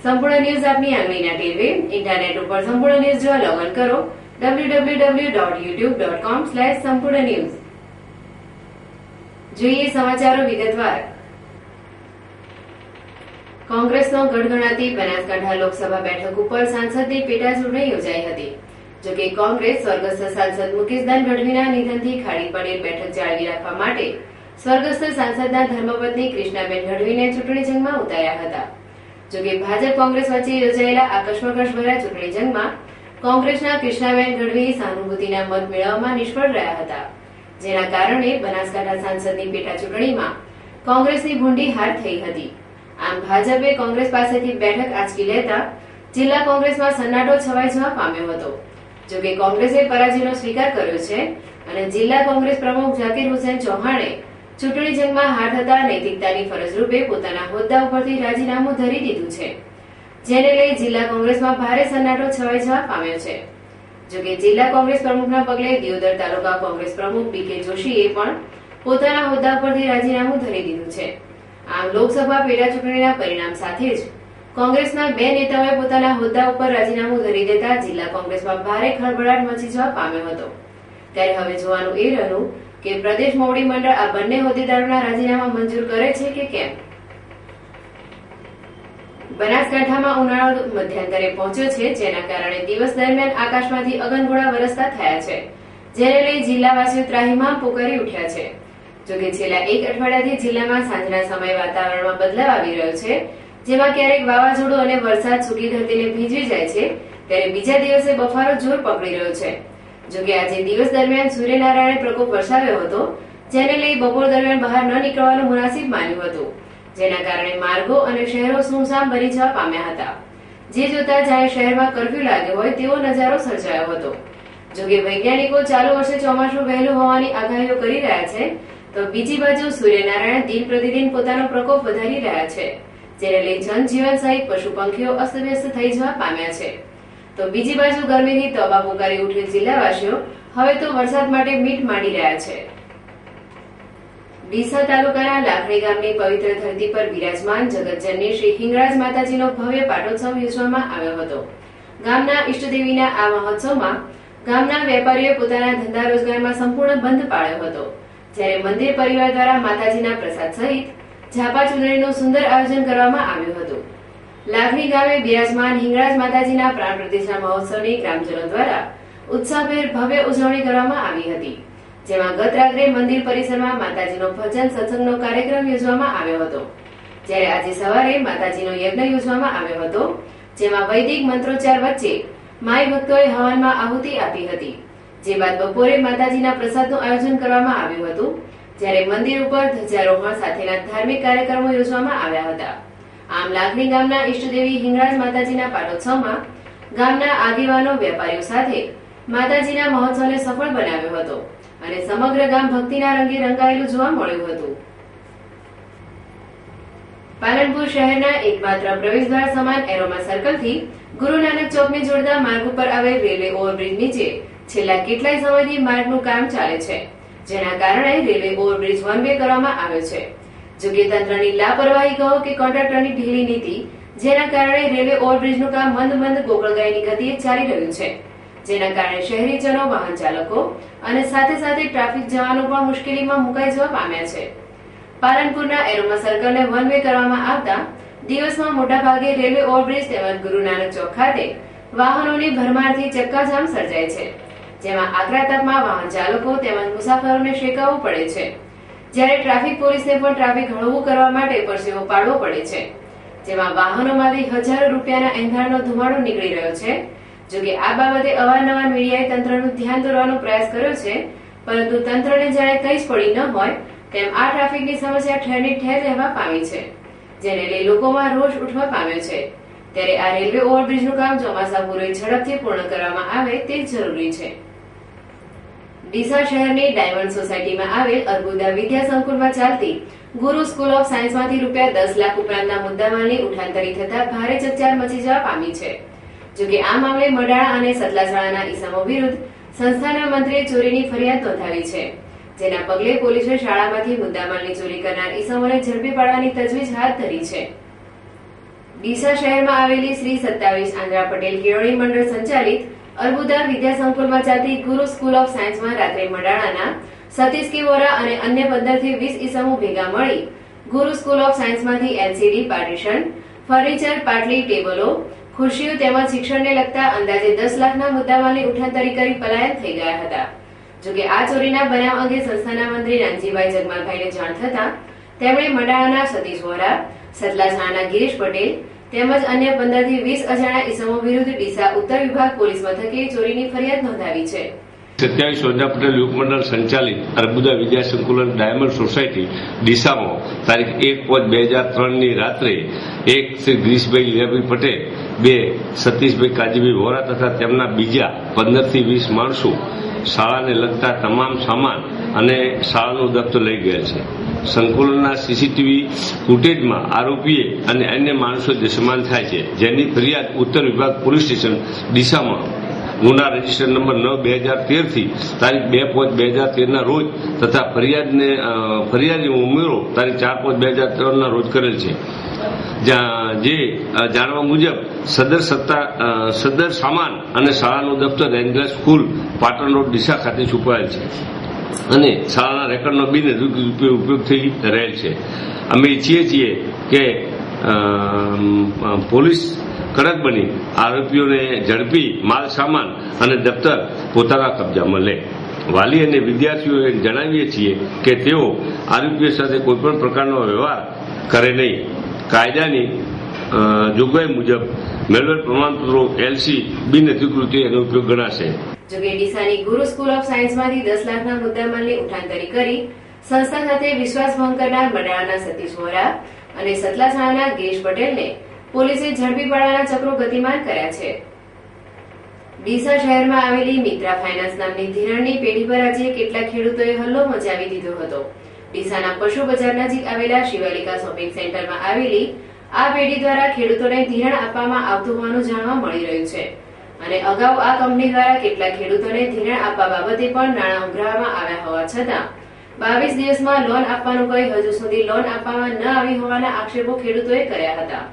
સંપૂર્ણ ન્યૂઝ આપની આંગળીના ટેરવે ઇન્ટરનેટ ઉપર સંપૂર્ણ ન્યૂઝ જોવા લોગિન કરો www.youtube.com/સંપૂર્ણ ન્યૂઝ। જોઈએ સમાચારો વિગતવાર। કોંગ્રેસનો ગઢ ગણાતી બનાસકાંઠા લોકસભા બેઠક ઉપર સાંસદની પેટા ચૂંટણી યોજાઈ હતી। જોકે કોંગ્રેસ સ્વર્ગસ્થ સાંસદ મુકેશદાન ગઢવીના નિધનથી ખાલી પડેલ બેઠક જાળવી રાખવા માટે સ્વર્ગસ્થ સાંસદના ધર્મપત્ની કૃષ્ણાબેન ગઢવીને ચૂંટણી જંગમાં ઉતાર્યા હતા। જોકે ભાજપ કોંગ્રેસ વચ્ચે યોજાયેલા આ કશ્મકશભર્યા ચૂંટણી જંગમાં કોંગ્રેસના કૃષ્ણાબેન ગઢવી સહાનુભૂતિના મત મેળવવામાં નિષ્ફળ રહ્યા હતા, જેના કારણે બનાસકાંઠા સાંસદની પેટા ચૂંટણીમાં કોંગ્રેસની ભૂંડી હાર થઈ હતી। આમ ભાજપે કોંગ્રેસ પાસેથી બેઠક આંચકી લેતા જિલ્લા કોંગ્રેસમાં સન્નાટો છવાઈ જવા પામ્યો હતો। જોકે કોંગ્રેસે પરાજયનો સ્વીકાર કર્યો છે અને જિલ્લા કોંગ્રેસ પ્રમુખ ઝાકીર હુસેન ચૌહાણે ચૂંટણી જંગમાં હાર થતા નૈતિકતાની ફરજ રૂપે પોતાના હોદ્દા ઉપરથી રાજીનામું ધરી દીધું છે, જેને લઈ જિલ્લા કોંગ્રેસમાં ભારે સન્નાટો છવાઈ જવા પામ્યો છે। જોકે જિલ્લા કોંગ્રેસ પ્રમુખના પગલે દિયોદર તાલુકા કોંગ્રેસ પ્રમુખ BK જોશીએ પણ પોતાના હોદ્દા પરથી રાજીનામું ધરી દીધું છે। આમ લોકસભા પેટા ચૂંટણીના પરિણામ સાથે જ કોંગ્રેસના બે નેતાઓએ પોતાના હોદ્દા ઉપર રાજીનામું ધરી દેતા જિલ્લા કોંગ્રેસમાં ભારે ખળભળાટ મચી જવા પામ્યો હતો। ત્યારે હવે જોવાનું એ રહ્યું કે પ્રદેશ મોવડી મંડળ આ બંને હોદ્દેદારોના રાજીનામા મંજૂર કરે છે કે કેમ। બનાસકાંઠામાં ઉનાળો મધ્યાંતરે પહોંચ્યો છે, જેના કારણે દિવસ દરમિયાન આકાશમાંથી અગનગોળા વરસતા થયા છે, જેને લઈ જિલ્લાવાસીઓ ત્રાહિમામ પોકારી ઉઠ્યા છે। જોકે છેલ્લા એક અઠવાડિયાથી જિલ્લામાં સાંજના સમયે વાતાવરણમાં બદલાવ આવી રહ્યો છે, જેમાં ક્યારેક વાવાઝોડું અને વરસાદ સૂકી ધરતીને ભીંજવી જાય છે, ત્યારે બીજા દિવસે બફારો જોર પકડી રહ્યો છે। જોકે આજે દિવસ દરમિયાન સૂર્યનારાયણે પ્રકોપ વરસાવ્યો હતો, જેને લઈ બપોર દરમિયાન બહાર ન નીકળવાનું મુનાસિબ માન્યું હતું, જેના કારણે માર્ગો અને શહેરો સુમસામ બની જવા પામ્યા હતા, જે જોતા જાણે શહેરમાં કર્ફ્યુ લાગ્યો હોય તેવો નજારો સર્જાયો હતો। જોકે વૈજ્ઞાનિકો ચાલુ વર્ષે ચોમાસું વહેલું હોવાની આગાહીઓ કરી રહ્યા છે, તો બીજી બાજુ સૂર્યનારાયણ દિન પ્રતિદિન પોતાનો પ્રકોપ વધારી રહ્યા છે, જેને લઈ જનજીવન સહિત પશુ પંખીઓ અસ્તવ્યસ્ત થઈ જવા પામ્યા છે। તો બીજી બાજુ ગરમીથી તોબા પોકારી ઉઠેલ જિલ્લાવાસીઓ હવે તો વરસાદ માટે મીટ માંડી રહ્યા છે। ડીસા તાલુકાના લાખણી ગામની પવિત્ર ધરતી પર બિરાજમાન જગતજનની શ્રી હિંગળાજ માતાજીનો ભવ્ય પાટોત્સવ યોજવામાં આવ્યો હતો। ગામના ઈષ્ટદેવીના આ મહોત્સવમાં ગામના વેપારીઓએ પોતાના ધંધા રોજગારમાં સંપૂર્ણ બંધ પાળ્યો હતો, જ્યારે મંદિર પરિવાર દ્વારા માતાજીના પ્રસાદ સહિત ઝાપા ચૂંટણીનું સુંદર આયોજન કરવામાં આવ્યું હતું। લાખણી ગામે બિરાજમાન હિંગળાજ માતાજીના પ્રાણ પ્રતિષ્ઠા મહોત્સવની ગ્રામજનો દ્વારા ઉત્સાહભેર ભવ્ય ઉજવણી કરવામાં આવી હતી, જેમાં ગત રાત્રે મંદિર પરિસરમાં માતાજીનો ભજન સત્સંગનો કાર્યક્રમ યોજવામાં આવ્યો હતો, જ્યારે આજે સવારે માતાજીનો યજ્ઞ યોજવામાં આવ્યો હતો, જેમાં વૈદિક મંત્રોચ્ચાર વચ્ચે માઈ ભક્તોએ હવનમાં આહુતિ આપી હતી, જે બાદ બપોરે માતાજીના પ્રસાદનું આયોજન કરવામાં આવ્યું હતું, જ્યારે મંદિર ઉપર ધ્વજારોહણ સાથેના ધાર્મિક કાર્યક્રમો યોજવામાં આવ્યા હતા। આમ લાખણી ગામના ઈષ્ટદેવી હિંગળાજ માતાજીના પાટોત્સવમાં ગામના આગેવાનો વેપારીઓ સાથે માતાજીના મહોત્સવને સફળ બનાવ્યો હતો અને સમગ્ર ગામ ભક્તિના રંગે રંગાયેલું જોવા મળ્યું હતું। પાલનપુર શહેરના એકમાત્ર પ્રવેશદ્વાર સમાન એરોમા સર્કલથી ગુરુ નાનક ચોકને જોડતા માર્ગ ઉપર આવેલ રેલવે ઓવરબ્રિજ નીચે છેલ્લા કેટલાય સમયથી માર્ગનું કામ ચાલે છે, જેના કારણે રેલવે ઓવરબ્રિજ વન વે કરવામાં આવ્યો છે। જોકે તંત્રની લાપરવાહી કહો કે કોન્ટ્રાક્ટરની ઢીલી નીતિ, જેના કારણે રેલવે ઓવરબ્રિજનું કામ મંદ ગોકળગાયની ગતિએ ચાલી રહ્યું છે, જેના કારણે શહેરીજનો, વાહન ચાલકો અને સાથે સાથે ટ્રાફિક જવાનો પણ મુશ્કેલીમાં મુકાઈ જવા પામ્યા છે। પાલનપુરના એરોમા સર્કલને વન વે કરવામાં આવતા દિવસમાં મોટા ભાગે રેલવે ઓવરબ્રિજ તેમજ ગુરુ નાનક ચોક ખાતે વાહનોની ભરમારથી ચક્કાજામ સર્જાય છે, જેમાં આકરા તાપમાં વાહન ચાલકો તેમજ મુસાફરોને શેકાવવું પડે છે, જ્યારે ટ્રાફિક પોલીસને પણ ટ્રાફિક હળવું કરવા માટે પરસેવો પાડવો પડે છે, જેમાં વાહનોમાંથી હજારો રૂપિયાના એંધાણનો ધુમાડો નીકળી રહ્યો છે। જોકે આ બાબતે અવારનવાર મીડિયાએ તંત્રનું ધ્યાન દોરવાનો પ્રયાસ કર્યો છે, પરંતુ તંત્રને જાણે કંઈ જ પડી ન હોય તેમ આ ટ્રાફિકની સમસ્યા ઠેરની ઠેર રહેવા પામી છે, જેને લઈ લોકોમાં રોષ ઉઠવા પામ્યો છે। ત્યારે આ રેલવે ઓવરબ્રિજનું કામ ચોમાસા પૂર્વે ઝડપથી પૂર્ણ કરવામાં આવે તે જરૂરી છે। ડીસા શહેરની ડાયમંડ સોસાયટીમાં આવેલ અર્બુદા વિદ્યા સંકુલમાં ચાલતી ગુરુ સ્કૂલ ઓફ સાયન્સમાંથી ₹10 લાખ ઉપરાંતના મુદ્દામાલની ઉઠાંતરી થતા ભારે ચકચાર મચી જવા પામી છે। જોકે આ મામલે મડાળા અને સતલાસણાના ઈસમો વિરુદ્ધ સંસ્થાના મંત્રીએ ચોરીની ફરિયાદ નોંધાવી છે, જેના પગલે પોલીસે શાળામાંથી મુદ્દામાલની ચોરી કરનાર ઈસમોને ઝડપી પાડવાની તજવીજ હાથ ધરી છે। ડીસા શહેરમાં આવેલી શ્રી 27 આંદ્રા પટેલ કેળવણી મંડળ સંચાલિત અર્બુદા વિદ્યા સંકુલમાં ચાલતી ગુરુ સ્કૂલ ઓફ સાયન્સમાં રાત્રે મડાણાના સતીશ કે વોરા અને અન્ય 15 થી 20 ઈસમો ભેગા મળી ગુરુ સ્કૂલ ઓફ સાયન્સમાંથી એલસીડી પાર્ટીશન, ફર્નિચર, પાટલી, ટેબલો, ખુરશીઓ તેમજ શિક્ષણને લગતા અંદાજે 10 લાખના મુદ્દામાલની ઉઠાંતરી કરી પલાયન થઈ ગયા હતા. જોકે આ ચોરીના બનાવ અંગે સંસ્થાના મંત્રી નાનજીભાઈ જગમાલભાઈને જાણ થતા તેમણે મડાણાના સતીશ વોરા, સતલાસણાના ગિરીશ પટેલ તેમજ અન્ય 15 થી 20 અજાણ્યા ઈસમો વિરુદ્ધ ડીસા ઉત્તર વિભાગ પોલીસ મથકે ચોરીની ફરિયાદ નોંધાવી છે. 27 આંદ્રા પટેલ યુવક મંડળ સંચાલિત અર્બુદા વિદ્યા સંકુલન ડાયમંડ સોસાયટી ડીસામાં તારીખ 1/5/2003ની રાત્રે એક શ્રી ગિરીશભાઈ લીલાભાઈ પટેલ, બે સતીશભાઈ કાજીભાઈ વોરા તથા તેમના બીજા 15 થી 20 માણસો શાળાને લગતા તમામ સામાન અને શાળાનું દફતર લઈ ગયેલ છે. સંકુલના સીસીટીવી ફૂટેજમાં આરોપીએ અને અન્ય માણસો દૃશ્યમાન થાય છે, જેની ફરિયાદ ઉત્તર વિભાગ પોલીસ સ્ટેશન ડીસામાં ગુના રજીસ્ટર નંબર 9/2013 થી તારીખ 2/5/2013ના રોજ તથા ફરિયાદી ઉમેરો તારીખ 4/5/2013ના રોજ કરેલ છે. જે જાણવા મુજબ સદર સામાન અને શાળાનું દફતર ranger school Patan road Deesa ખાતે છુપાયેલ છે અને શાળાના રેકર્ડનો બિનહરીફ ઉપયોગ થઈ રહેલ છે. અમે ઈચ્છીએ છીએ કે પોલીસ કડક બની આરોપીઓને ઝડપી માલ સામાન અને દફતર પોતાના કબજામાં લે. વાલી અને વિદ્યાર્થીઓએ જણાવીએ છીએ કે તેઓ આરોપીઓ સાથે કોઈપણ પ્રકારનો વ્યવહાર કરે નહીં. કાયદાની જોગવાઈ મુજબ મેળવેલ પ્રમાણપત્રો એલસી બિનઅધિકૃત એનો ઉપયોગ ગણાશે. જોકે ડીસાની ગુરુ સ્કૂલ ઓફ સાયન્સમાંથી 10 લાખના મુદ્દામાલની ઉઠાંતરી કરી સંસ્થા સાથે વિશ્વાસભંગ કરનાર મડાણાના સતીશ વોરા અને સતલાસણાના ગિરીશ પટેલને પોલીસે ઝડપી પાડવાના ચક્રો ગતિમાન કર્યા છે. ડીસા શહેરમાં આવેલી મિત્રા ફાઇનાન્સ નામની ધિરાણની પેઢી પર આજે કેટલાક ખેડૂતોએ હલ્લો મચાવી દીધો હતો. ડીસાના પશુ બજાર નજીક આવેલા શિવાલિકા શોપિંગ સેન્ટરમાં આવેલી આ પેઢી દ્વારા ખેડૂતોને ધિરાણ આપવામાં આવતું હોવાનું જાણવા મળી રહ્યું છે અને અગાઉ આ કંપની દ્વારા કેટલાક ખેડૂતોને ધિરાણ આપવા બાબતે પણ નાણાં ઉઘરાવવામાં આવ્યા હોવા છતાં 22 દિવસમાં લોન આપવાનું કહી હજુ સુધી લોન આપવામાં ન આવી હોવાના આક્ષેપો ખેડૂતોએ કર્યા હતા.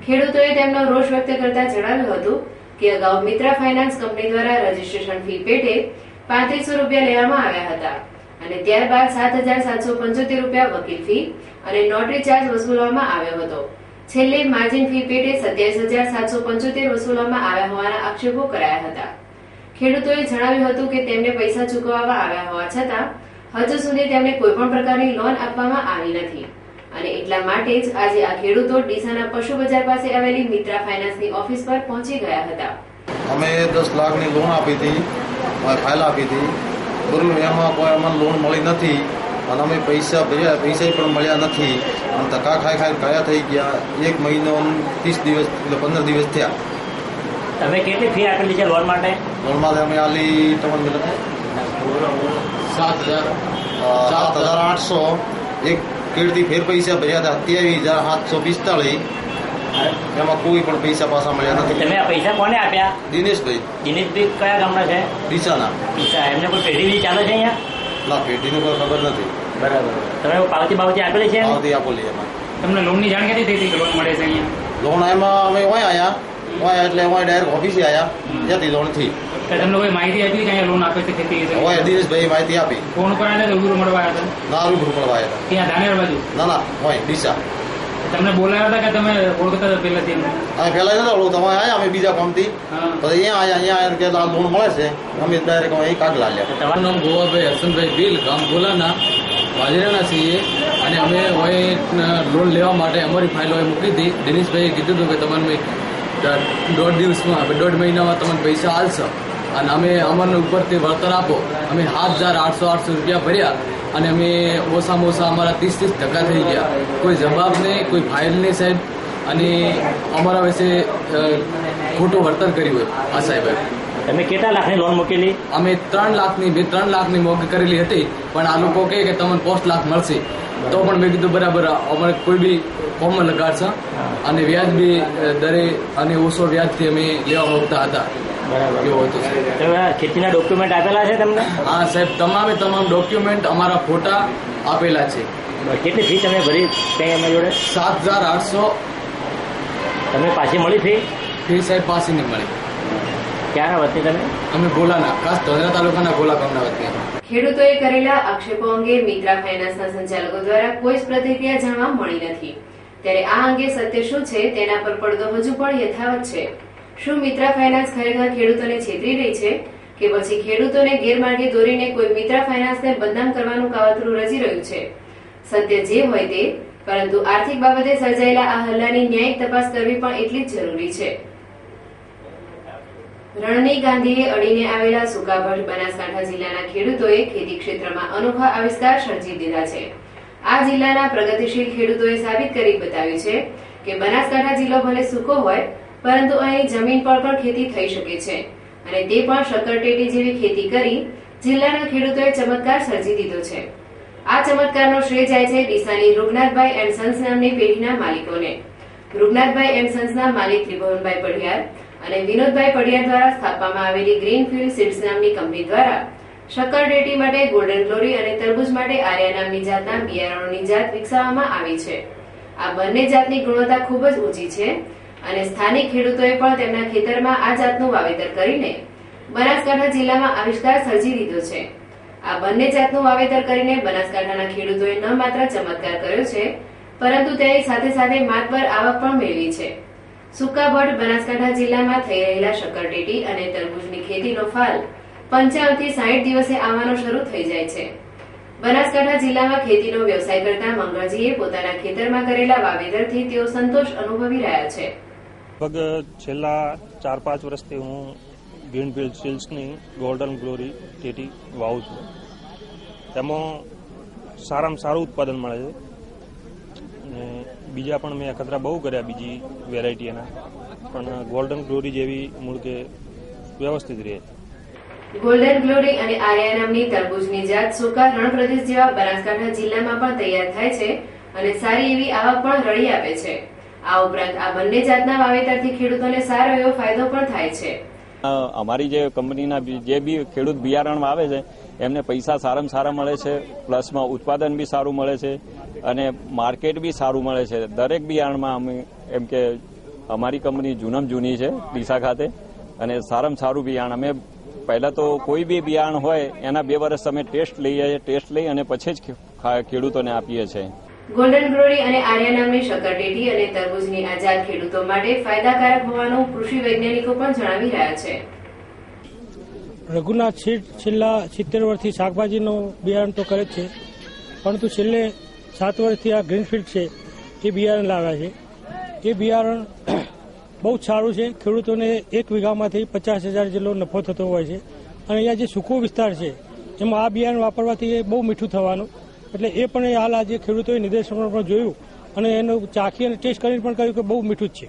ખેડૂતોએ તેમનો રોષ વ્યક્ત કરતા જણાવ્યું હતું કે અગાઉ મિત્રા ફાઇનાન્સ કંપની દ્વારા રજીસ્ટ્રેશન ફી પેટે 3500 રૂપિયા લેવામાં આવ્યા હતા અને ત્યારબાદ 7775 રૂપિયા વકીલ ફી અને નોટરી ચાર્જ વસૂલવામાં આવ્યો હતો. છેલ્લે માર્જિન ફી પેટે 27775 વસૂલવામાં આવ્યા હોવાના આક્ષેપો કરાયા હતા. ખેડૂતોએ જણાવ્યું હતું કે તેમને પૈસા ચૂકવવામાં આવ્યા હોવા છતાં હજુ સુધી તેમને કોઈ પણ પ્રકારની લોન આપવામાં આવી નથી અને એટલા માટે જ આજે આ ખેડૂતો ડીસાના પશુ બજાર પાસે આવેલી મિત્રા ફાઇનાન્સની ઓફિસ પર પહોંચી ગયા હતા. અમે 10 લાખની લોન આપી હતી, ફાઇલ આપી હતી, બરોબર. એમાં કોઈ અમને લોન મળી નથી અને અમે પૈસા ભર્યા, પૈસા પણ મળ્યા નથી અને ધક્કા ખાઈ કયા થઈ ગયા. 1 મહિનો 30 દિવસ એટલે 15 દિવસ થયા. તમે કેટલી ફી આપેલી છે લોન માટે? લોન માટે અમે આલી તમને 7,800 એક કેડથી ફેર પૈસા ભર્યા હતા 27,745. એમાં કોઈ પણ પૈસા પાછા મળ્યા નથી. તમે આ પૈસા કોને આપ્યા? દિનેશભાઈ. દિનેશભાઈ કયા ગામના છે? ડીસાના. ડીસા. એમને કોઈ પેઢી ચાલે છે અહીંયા? ના, પેઢીનું કોઈ ખબર નથી. બરાબર. તમે પાવતી આપેલી છે? પાવતી આપેલી એમાં. તમને લોનની જાણ ક્યાંથી થઈ હતી? લોન મળે છે અહીંયા? લોન એમાં અમે ઓય આવ્યા એટલે ઓય ડાયરેક્ટ ઓફિસે આવ્યા ત્યાંથી લોન થી. તમને કોઈ માહિતી આપી કે અહીંયા લોન આપે છે ખેતી? ઓય દિનેશભાઈ માહિતી આપી. ફોન ઉપર આવ્યા તો રૂબરૂ મળવા આવ્યા હતા? ના, રૂબરૂ મળવા આવ્યા હતા. ત્યાં ધાનેર બાજુ? ના, ઓય ડીસા. તમને બોલાવ્યા હતા કે તમે ઓળખતા હતા પહેલાથી? અમે પહેલા નતા ઓળખતા, તમે આવ્યા અમે બીજા કામથી. પછી અહીંયા આવ્યા કે આ લોન મળે છે, અમે ડાયરેક્ટ અહીં કાગળ આલ્યા. તમારું નામ ગોવાભાઈ હસનભાઈ બિલ, ગામ ગોલાના હાજરાના છીએ અને અમે લોન લેવા માટે અમારી ફાઇલો મૂકી હતી. દિનેશભાઈએ કીધું હતું કે તમારે 1.5 મહિનામાં તમને પૈસા આલશે અને અમે અમને ઉપરથી વળતર આપો. અમે 7,800 રૂપિયા ભર્યા અને અમે ઓછામાં ઓછા અમારા 30% થઈ ગયા. કોઈ જવાબ નહીં, કોઈ ફાઇલ નહીં સાહેબ, અને અમારા વિશે ખોટું વળતર કર્યું હોય આ સાહેબે. તમે કેટલા લાખની લોન મૂકેલી? અમે 3 લાખની મોંઘી કરેલી હતી, પણ આ લોકો કહે કે તમને 5 લાખ મળશે. તો પણ મેં કીધું બરાબર, અમારે કોઈ બી ફોર્મમાં લગાડશે અને વ્યાજ બી દરે અને ઓછો વ્યાજથી અમે લેવા માંગતા હતા. બરાબર. એવું હતું. ખેતીના ડોક્યુમેન્ટ આપેલા છે તમને? હા સાહેબ, તમામ ડોક્યુમેન્ટ અમારા ફોટા આપેલા છે. કેટલી ફી તમે ભરી કઈ અમારી જોડે? 7,800 તમે પાછી મળી ફી? ફી સાહેબ પાછી નહીં મળી. ક્યાંના વતની તમે? અમે ગોલાના, ખાસ ધોધરા તાલુકાના ગોલા ગામના વતની. ખેડૂતોએ કરેલા આક્ષેપો અંગે મિત્રા ફાઇનાન્સના સંચાલકો દ્વારા કોઈ જ પ્રતિક્રિયા જાણવા મળી નથી. ત્યારે આ અંગે સત્ય શું છે તેના પર પડદો હજુ પણ યથાવત છે. શું મિત્રા ફાઇનાન્સ ખરેખર ખેડૂતોને છેતરી રહી છે કે પછી ખેડૂતોને ગેરમાર્ગે દોરીને કોઈ મિત્રા ફાઇનાન્સને બદનામ કરવાનું કાવતરું રચી રહ્યું છે? સત્ય જે હોય તે, પરંતુ આર્થિક બાબતે સર્જાયેલા આ હલ્લાની ન્યાયિક તપાસ કરવી પણ એટલી જ જરૂરી છે. રણની ગાંધીએ અડીને આવેલા સુકાભટ બનાસકાંઠા જિલ્લાના ખેડૂતોએ ખેતી ક્ષેત્રમાં અનોખા આવિષ્કાર સર્જી દીધા છે. આ જિલ્લાના પ્રગતિશીલ ખેડૂતોએ સાબિત કરી બતાવ્યું છે કે બનાસકાંઠા જિલ્લો ભલે સૂકો હોય પરંતુ અહીં જમીન પર પણ ખેતી થઈ શકે છે, અને તે પણ શક્કરટેટી જેવી ખેતી કરી જિલ્લાના ખેડૂતોએ ચમત્કાર સર્જી દીધો છે. આ ચમત્કારનો શ્રેય જાય છે ડીસાની રૂગનાથભાઈ એન્ડ સન્સ નામની પેઢીના માલિકોને. રૂગનાથભાઈ એન્ડ સન્સના માલિક ત્રિભુવનભાઈ પઢિયાર અને વિનોદભાઈ પઢિયાર દ્વારા સ્થાપવામાં આવેલી ગ્રીનફિલ્ડ સીડ્સ નામની કંપની દ્વારા શક્કરટેટી માટે ગોલ્ડન ગ્લોરી અને તરબૂચ માટે આર્યા નામની જાતના બિયારણોની જાત વિકસાવવામાં આવી છે. આ બંને જાતની ગુણવત્તા ખૂબ જ ઊંચી છે અને સ્થાનિક ખેડૂતોએ પણ તેમના ખેતરમાં આ જાતનું વાવેતર કરીને બનાસકાંઠા જિલ્લામાં આવિષ્કાર સર્જી દીધો છે. આ બંને જાતનું વાવેતર કરીને બનાસકાંઠાના ખેડૂતોએ ન માત્ર ચમત્કાર કર્યો છે, પરંતુ તેની સાથે સાથે માતબર આવક પણ મેળવી છે. સુકાભટ બનાસકાંઠા જિલ્લામાં થઈ રહેલા શક્કરટેટી અને તરબૂચની ખેતીનો ફાલ 55 થી 60 દિવસે આવવાનો શરૂ થઈ જાય છે. બનાસકાંઠા જિલ્લામાં ખેતીનો વ્યવસાય કરતા મંગળજીએ પોતાના ખેતરમાં કરેલા વાવેતરથી તેઓ સંતોષ અનુભવી રહ્યા છે. લગભગ છેલ્લા 4-5 વર્ષથી હું ગ્રીનફિલ્ડ સીડ્સની ગોલ્ડન ગ્લોરી ટેટી વાવું છું. તેમાં સારામાં સારું ઉત્પાદન મળે છે અને બીજા પણ મેં અખતરા બહુ કર્યા બીજી વેરાયટીના, પણ ગોલ્ડન ગ્લોરી જેવી મૂળ કે વ્યવસ્થિત રહે. ગોલ્ડન ગ્લોરી અને આર્યા નામની તરબૂચની જાત સૂકા રણ પ્રદેશ જેવા બનાસકાંઠા જિલ્લામાં પણ તૈયાર થાય છે અને સારી એવી આવક પણ રળી આપે છે. આ ઉપરાંત આ બંને જાતના વાવેતરથી ખેડૂતોને સારો એવો ફાયદો પણ થાય છે. અમારી જે કંપનીના જે બી ખેડૂત બિયારણ આવે છે એમને પૈસા સારામાં સારા મળે છે, પ્લસમાં ઉત્પાદન બી સારું મળે છે અને માર્કેટ બી સારું મળે છે. દરેક બિયારણમાં અમે એમ કે અમારી કંપની જૂનામાં જૂની છે ડીસા ખાતે, અને સારામાં સારું બિયારણ અમે પહેલા તો કોઈ બી બિયારણ હોય એના 2 વર્ષ અમે ટેસ્ટ લઈ અને પછી જ ખેડૂતોને આપીએ છીએ. ગોલ્ડન ગ્લોરી અને આર્યા નામની શક્કરટેટી અને તરબૂચની આ જાત ખેડૂતો માટે ફાયદાકારક હોવાનું કૃષિ વૈજ્ઞાનિકો પણ જણાવી રહ્યા છે. રઘુનાથ સીડ છેલ્લા 70 વર્ષથી શાકભાજીનું બિયારણ તો કરે જ છે, પરંતુ છેલ્લે 7 વર્ષથી આ ગ્રીનફિલ્ડ છે એ બિયારણ લાવ્યા છે. એ બિયારણ બહુ જ સારું છે. ખેડૂતોને 1 વીઘામાંથી 50,000 જેટલો નફો થતો હોય છે. અને અહીંયા જે સૂકો વિસ્તાર છે એમાં આ બિયારણ વાપરવાથી એ બહુ મીઠું થવાનું, એટલે એ પણ હાલ આજે ખેડૂતોએ નિદર્શનો પણ જોયું અને એનું ચાખી અને ટેસ્ટ કરીને પણ કહ્યું કે બહુ મીઠું જ છે.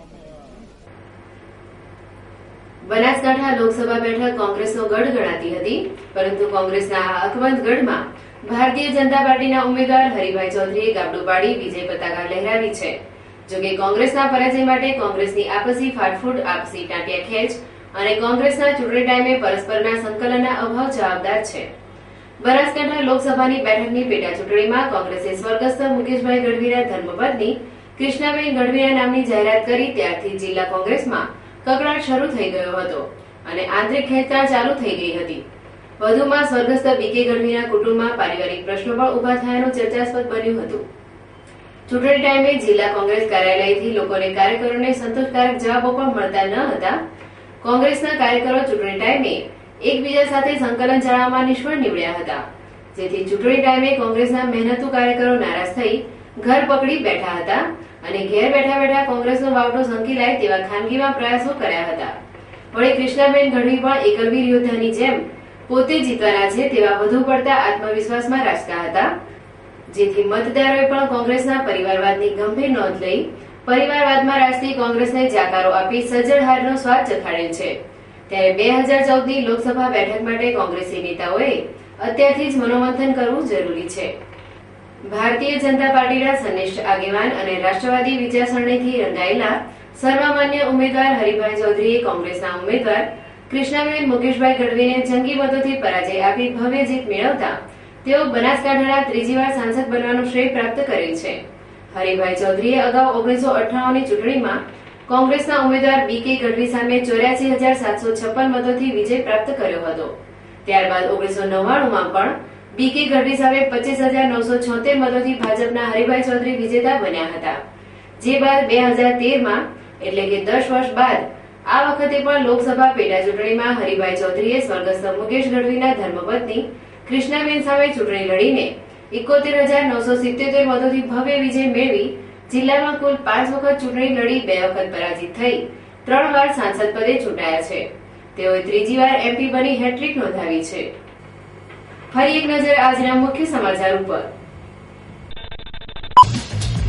બનાસકાંઠા લોકસભા બેઠક કોંગ્રેસનો ગઢ ગણાતી હતી, પરંતુ કોંગ્રેસના આ અકબંધ ગઢમાં ભારતીય જનતા પાર્ટીના ઉમેદવાર હરિભાઈ ચૌધરીએ ગાબડું પાડી વિજય પતાકા લહેરાવી છે. જોકે કોંગ્રેસના પરાજય માટે કોંગ્રેસની આપસી ફાટફૂટ, આપસી ટાંટિયા ખેંચ અને કોંગ્રેસના ચૂંટણી ટાઈમે પરસ્પરના સંકલનના અભાવ જવાબદાર છે. બનાસકાંઠા લોકસભાની બેઠકની પેટા ચૂંટણીમાં કોંગ્રેસે સ્વર્ગસ્થ મુકેશભાઈ ગઢવીના ધર્મપત્ની કૃષ્ણાબેન ગઢવીના નામની જાહેરાત કરી ત્યારથી જિલ્લા કોંગ્રેસમાં કકળાટ શરૂ થઈ ગયો હતો અને આંતરિક ખેંચતાણ ચાલુ થઈ ગઈ હતી. વધુમાં સ્વર્ગસ્થ બીકે ગઢવીના કુટુંબમાં પારિવારિક પ્રશ્નો પણ ઉભા થયાનું ચર્ચાસ્પદ બન્યું હતું. ચૂંટણી ટાઈમે જિલ્લા કોંગ્રેસ કાર્યાલયથી લોકોને કાર્યકરોને સંતોષકારક જવાબો પણ મળતા ન હતા. કોંગ્રેસના કાર્યકરો ચૂંટણી ટાઈમે એકબીજા સાથે સંકલન જાળવવામાં નિષ્ફળ નીવડ્યા હતા, જેથી ચૂંટણી ટાઈમે કોંગ્રેસના મહેનતુ કાર્યકરો નારાજ થઈ ઘર પકડી બેઠા હતા અને ઘેર બેઠા બેઠા કોંગ્રેસનો વાવટો સંકેલાય તેવા ખાનગીમાં પ્રયાસો કર્યા હતા. વળી કૃષ્ણાબેન ગઢવી પણ એકલવીર યોદ્ધાની જેમ પોતે જીતવાના છે તેવા વધુ પડતા આત્મવિશ્વાસમાં રાજતા હતા, જેથી મતદારોએ પણ કોંગ્રેસના પરિવારવાદની ગંભીર નોંધ લઈ પરિવારવાદમાં રાજતી કોંગ્રેસને જાકારો આપી સજ્જડ હારનો સ્વાદ ચખાડેલ છે. ત્યારે 2014ની લોકસભા બેઠક માટે કોંગ્રેસી નેતાઓએ અત્યારથી જ મનોમંથન કરવું જરૂરી છે. ભારતીય જનતા પાર્ટીના સંનિષ્ઠ આગેવાન અને રાષ્ટ્રવાદી વિચારસરણીથી રંગાયેલા સર્વમાન્ય ઉમેદવાર હરિભાઈ ચૌધરીએ કોંગ્રેસના ઉમેદવાર કૃષ્ણાબેન મુકેશભાઈ ગઢવીને જંગી મતોથી પરાજય આપી ભવ્ય જીત મેળવતા તેઓ બનાસકાંઠાના 3જી વાર સાંસદ બનવાનું શ્રેય પ્રાપ્ત કરેલ છે. હરિભાઈ ચૌધરીએ અગાઉ 1998ની ચૂંટણીમાં કોંગ્રેસના ઉમેદવાર BK ગઢવી સામે 84,756 મતોથી વિજય પ્રાપ્ત કર્યો હતો. ત્યારબાદ 1999માં પણ BK ગઢવી સામે 25,976 મતોથી ભાજપના હરિભાઈ ચૌધરી વિજેતા બન્યા હતા. જે બાદ 2013માં એટલે કે 10 વર્ષ બાદ આ વખતે પણ લોકસભા પેટા ચૂંટણીમાં હરિભાઈ ચૌધરીએ સ્વર્ગસ્થ મુકેશ ગઢવીના ધર્મપત્ની કૃષ્ણાબેન સામે ચૂંટણી લડીને 71,977 મતોથી ભવ્ય વિજય મેળવી જિલ્લામાં કુલ 5 વખત ચૂંટણી લડી 2 વખત પરાજિત થઈ 3 વાર સાંસદ પદે ચૂંટાયા છે. તેઓએ ત્રીજી વાર MP બની હેટ્રિક નોંધાવી છે. ફરી એક નજર આજના મુખ્ય સમાચાર ઉપર.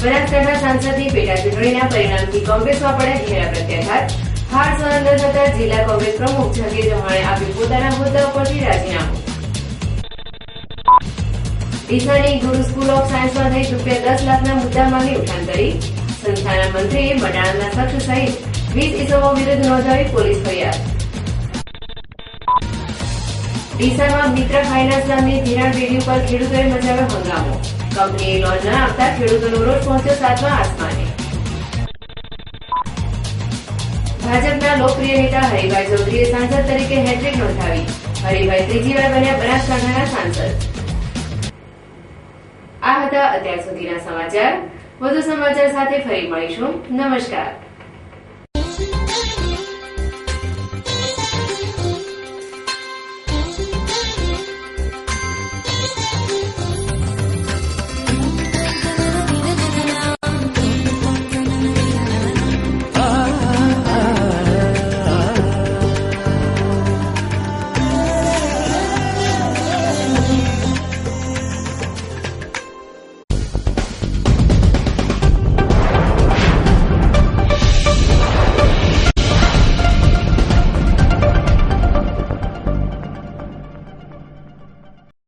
બનાસકાંઠા સાંસદની પેટા ચૂંટણીના પરિણામથી કોંગ્રેસમાં પડે ઘેરા પ્રત્યાઘાત. હાર સહન ન થતા જિલ્લા કોંગ્રેસ પ્રમુખ જહાંગીર ચૌહાણે આપ્યું પોતાના હોદ્દા ઉપરથી રાજીનામું. ડીસાની ગુરુ સ્કૂલ ઓફ સાયન્સમાં થઈ ₹10 લાખના મુદ્દામાલની ઉઠાંતરી. સંસ્થાના મંત્રીએ મડાણાના શખ્સ સહિત 20 ઇસમો વિરુદ્ધ નોંધાવી પોલીસ ફરિયાદ. ડીસામાં મિત્ર ફાઇનાન્સ નામની ધિરાણ પેઢી ઉપર ખેડૂતોએ મચાવ્યો હંગામો. કંપનીએ લોન ન આપતા ખેડૂતોનો રોષ પહોંચ્યો 7મા આસમાને. ભાજપના લોકપ્રિય નેતા હરિભાઈ ચૌધરીએ સાંસદ તરીકે હેટ્રિક નોંધાવી. હરિભાઈ ત્રીજી વાર બન્યા બનાસકાંઠાના સાંસદ. આ હતા અત્યાર સુધીના સમાચાર. વધુ સમાચાર સાથે ફરી મળીશું. નમસ્કાર.